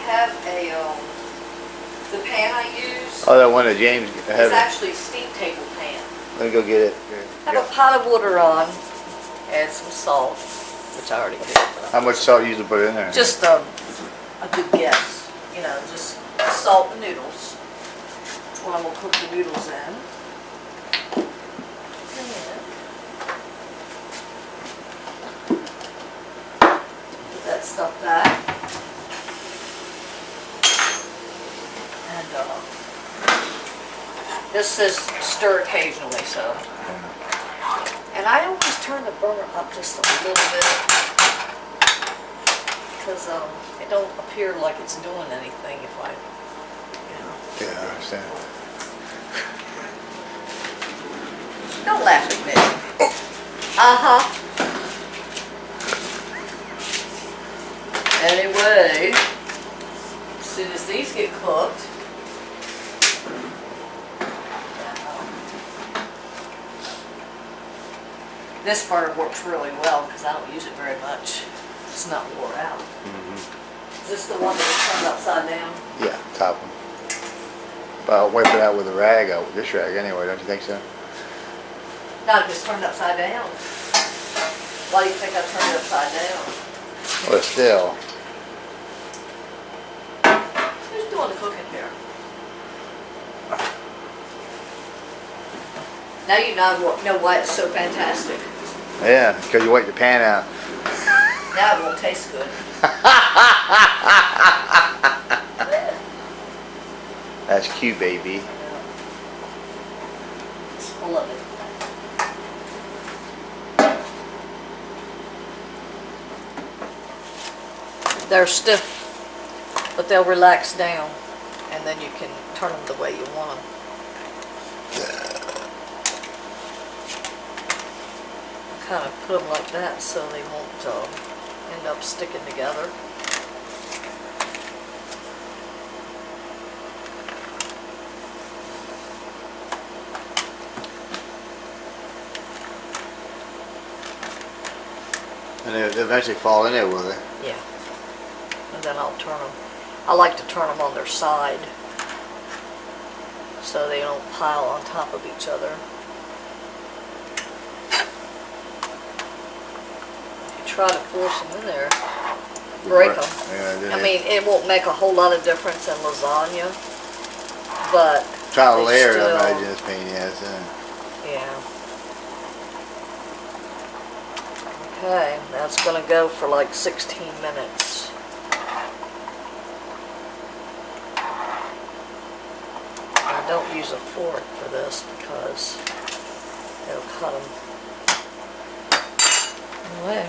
have the pan I use Oh, that one that James is had. actually a steam table pan. Let me go get it. I have a pot of water on, add some salt, which I already did. How much salt you usually put in there? Just a good guess, you know, just salt the noodles. That's what I'm gonna cook the noodles in. Put that stuff back. And this says stir occasionally, so. And I always turn the burner up just a little bit because it don't appear like it's doing anything if I, you know. Yeah, I understand. Don't laugh at me. Uh-huh. Anyway, as soon as these get cooked, this burner works really well because I don't use it very much. It's not wore out. Is this the one that was turned upside down? Yeah, top one. But I'll wipe it out with a rag, this rag anyway, don't you think so? No, just turned upside down. Why do you think I turned it upside down? Well, still. Who's doing the cooking here? Now you know why it's so fantastic. Yeah, because you wipe the pan out. Now it won't taste good. That's cute, baby. It's full of it. They're stiff, but they'll relax down, and then you can turn them the way you want them. Kind of put them like that so they won't end up sticking together. And they'll eventually fall in there, will they? Yeah. And then I'll turn them. I like to turn them on their side so they don't pile on top of each other. Try to force them in there, break them. Yeah, I mean, it won't make a whole lot of difference in lasagna, but try to they layer it, still, I imagine it's pain in the ass. Yeah. Okay, that's gonna go for like 16 minutes. I don't use a fork for this because it'll cut them. Anyway.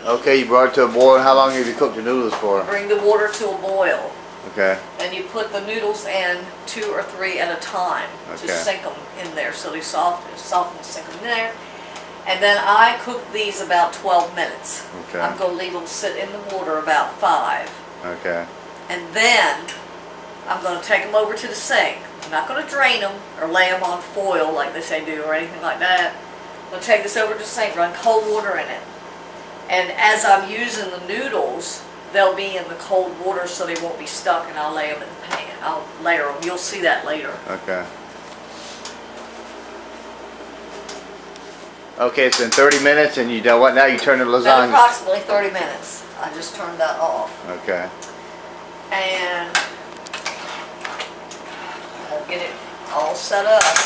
Okay, you brought it to a boil. How long have you cooked the noodles for? Bring the water to a boil. Okay. And you put the noodles in 2 or 3 at a time to Okay. sink them in there so they soften, sink them in there. And then I cook these about 12 minutes. Okay. I'm going to leave them sit in the water about 5. Okay. And then I'm going to take them over to the sink. I'm not going to drain them or lay them on foil like they say do or anything like that. I'm going to take this over to the sink, run cold water in it. And as I'm using the noodles, they'll be in the cold water so they won't be stuck, and I'll lay them in the pan. I'll layer them. You'll see that later. Okay. Okay, so in 30 minutes, and you know what? Now you turn the Been lasagna. approximately 30 minutes. I just turned that off. Okay. And I'll get it all set up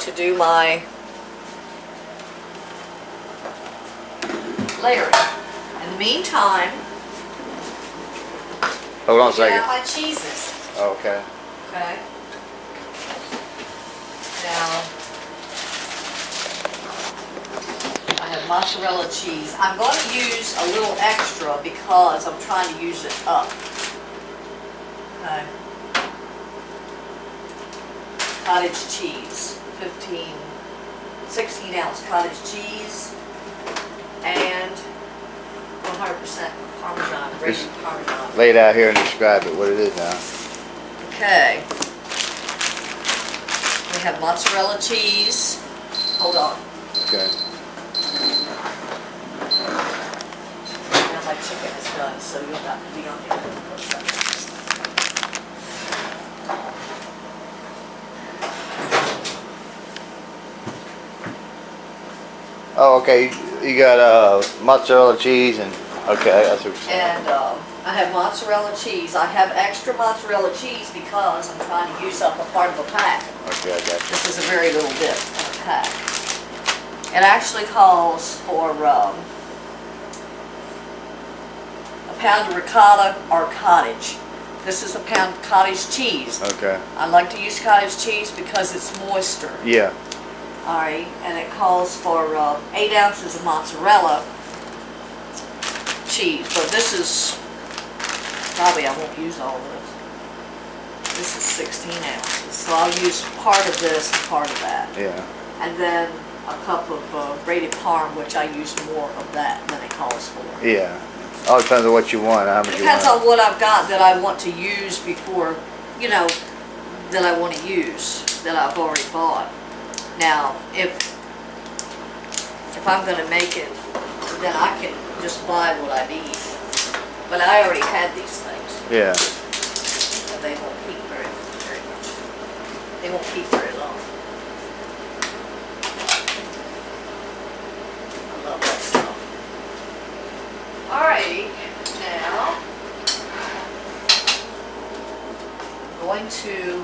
to do my layering. In the meantime, Hold on a I second. have my cheeses. Okay. Okay. Now, I have mozzarella cheese. I'm going to use a little extra because I'm trying to use it up. Okay. Cottage cheese, 16 ounce cottage cheese, and 100% Parmesan, grated Parmesan. Lay it out here and describe it, what it is now. Okay. We have mozzarella cheese. Hold on. Okay. Now my chicken is done, so you'll have to be on here for a second. Oh, okay. You got mozzarella cheese and okay, that's what you're saying. And I have mozzarella cheese. I have extra mozzarella cheese because I'm trying to use up a part of a pack. Okay, I got you. This is a very little bit of a pack. It actually calls for a pound of ricotta or cottage. This is a pound of cottage cheese. Okay. I like to use cottage cheese because it's moister. Yeah. Alright, and it calls for 8 ounces of mozzarella cheese. But this is, probably I won't use all of this. This is 16 ounces. So I'll use part of this and part of that. Yeah. And then a cup of grated parm, which I use more of that than it calls for. Yeah. All depends on what you want, how much you want. Depends on what I've got that I want to use before, you know, that I want to use, that I've already bought. Now, if I'm going to make it, then I can just buy what I need. But I already had these things, Yeah. and they won't keep very much. They won't keep very long. I love that stuff. Alrighty, now I'm going to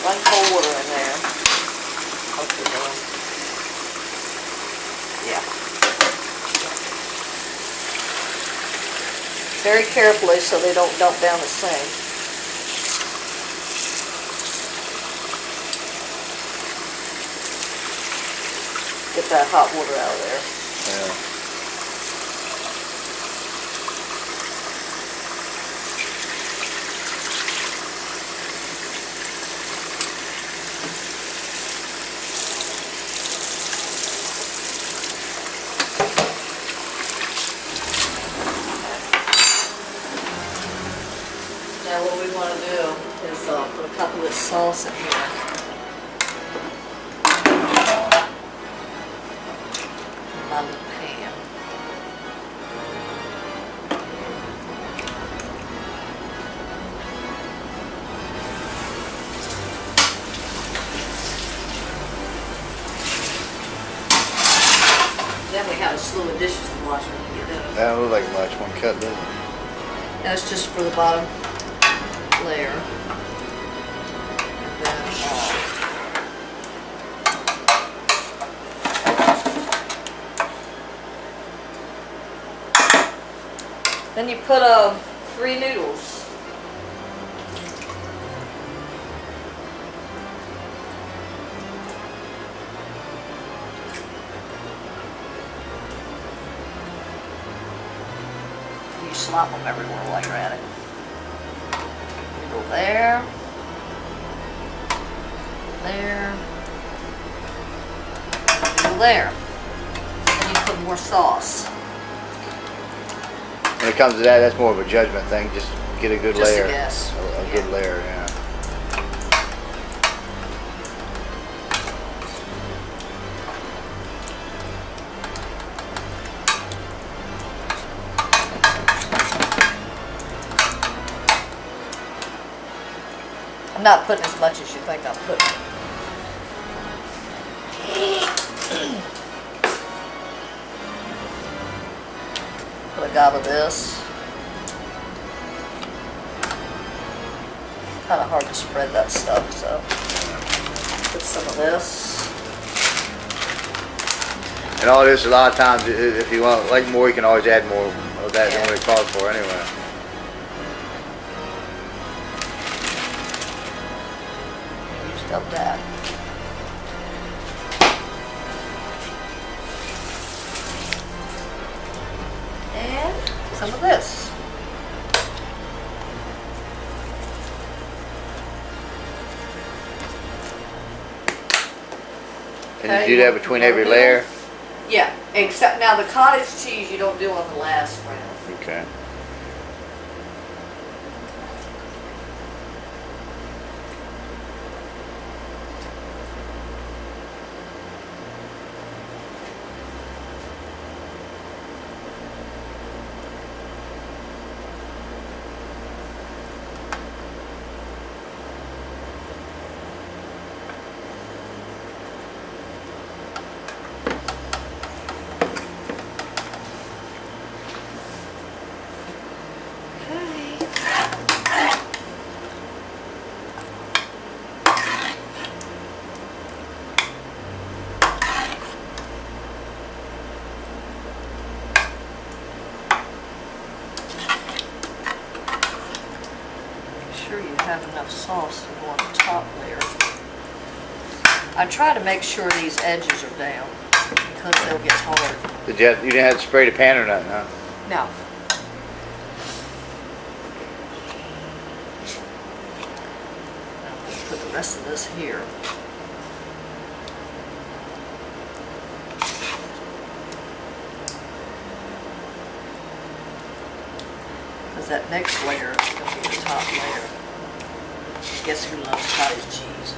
run cold water in there. Hopefully it'll, yeah. Very carefully so they don't dump down the sink. Get that hot water out of there. Yeah. Now what we want to do is put a couple of this sauce in here. On the pan. Then we have a slew of dishes to wash when you get done. That don't look like much. One cut, doesn't it? That's just for the bottom layer. And then then you put 3 noodles. You slop them everywhere while you're at it. Noodle there. There. Noodle there. Then you put more sauce. When it comes to that, that's more of a judgment thing. Just get a good Just a layer. guess. A good layer, yeah. I'm not putting as much as you think I'm putting. Put a gob of this. Kind of hard to spread that stuff, so put some of this. And all this, a lot of times, if you want like more, you can always add more of that than Yeah. what it calls for anyway. Used up that. And some of this. And you do that between every layer? Yeah, except now the cottage cheese you don't do on the last round. Okay. have enough sauce to go on the top layer. I try to make sure these edges are down because they'll get hard. You didn't have to spray the pan or nothing, huh? No. I'll put the rest of this here. Because that next layer is going to be the top layer. Guess who loves cottage cheese?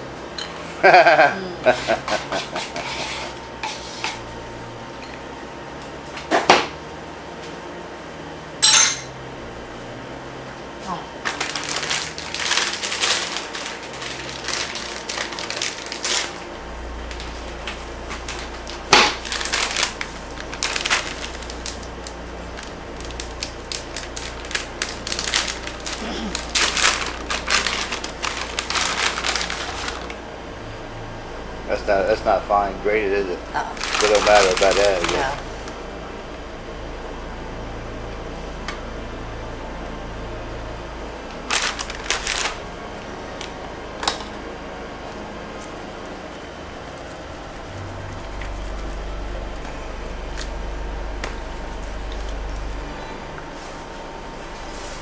Oh. That's not fine grated, is it? Uh-uh. It don't matter about that, I guess. No.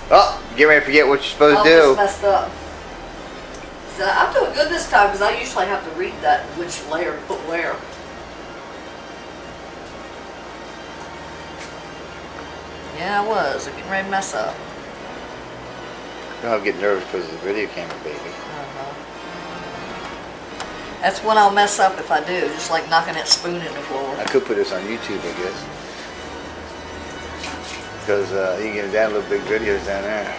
Oh, get ready to forget what you're supposed to do. Almost messed up. So I'm doing good this time because I usually have to read that which layer to put where. Yeah, I was. I'm getting ready to mess up. Don't get nervous because of the video camera, baby. Uh-huh. That's when I'll mess up if I do, just like knocking that spoon in the floor. I could put this on YouTube, I guess. Because you can download big videos down there.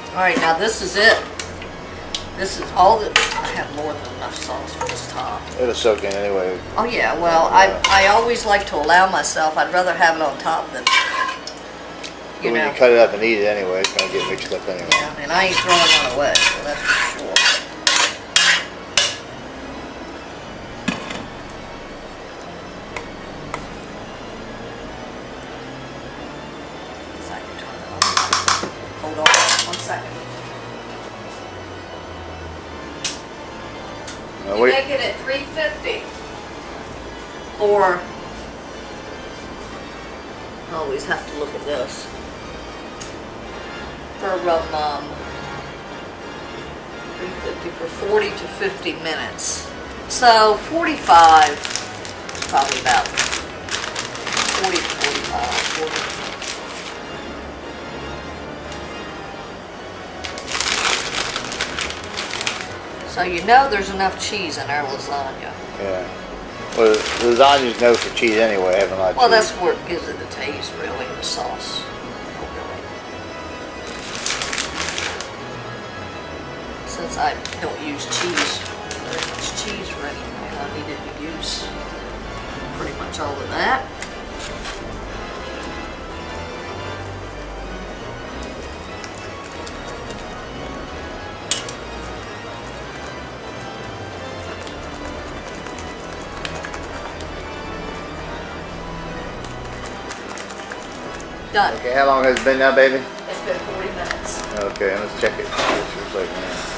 Alright, now this is it. This is all that. I have more than enough sauce for this top. It'll soak in anyway. Oh yeah, well, I always like to allow myself, I'd rather have it on top than, you But when know. you cut it up and eat it anyway, it's going to get mixed up anyway. Yeah, and I ain't throwing one away, so that's for sure. Hold on 1 second. You Wait. make it at 350 for, I always have to look at this, for 350 for 40 to 50 minutes. So 45 is probably about 40 to 45. 40. So you know there's enough cheese in our lasagna. Yeah. Well, lasagna's known for cheese anyway, having a lot of Well, cheese. that's where it gives it the taste, really, the sauce. Since I don't use very much cheese for anything, I needed to use pretty much all of that. Done. Okay, how long has it been now, baby? It's been 40 minutes. Okay, let's check it. It's like, man.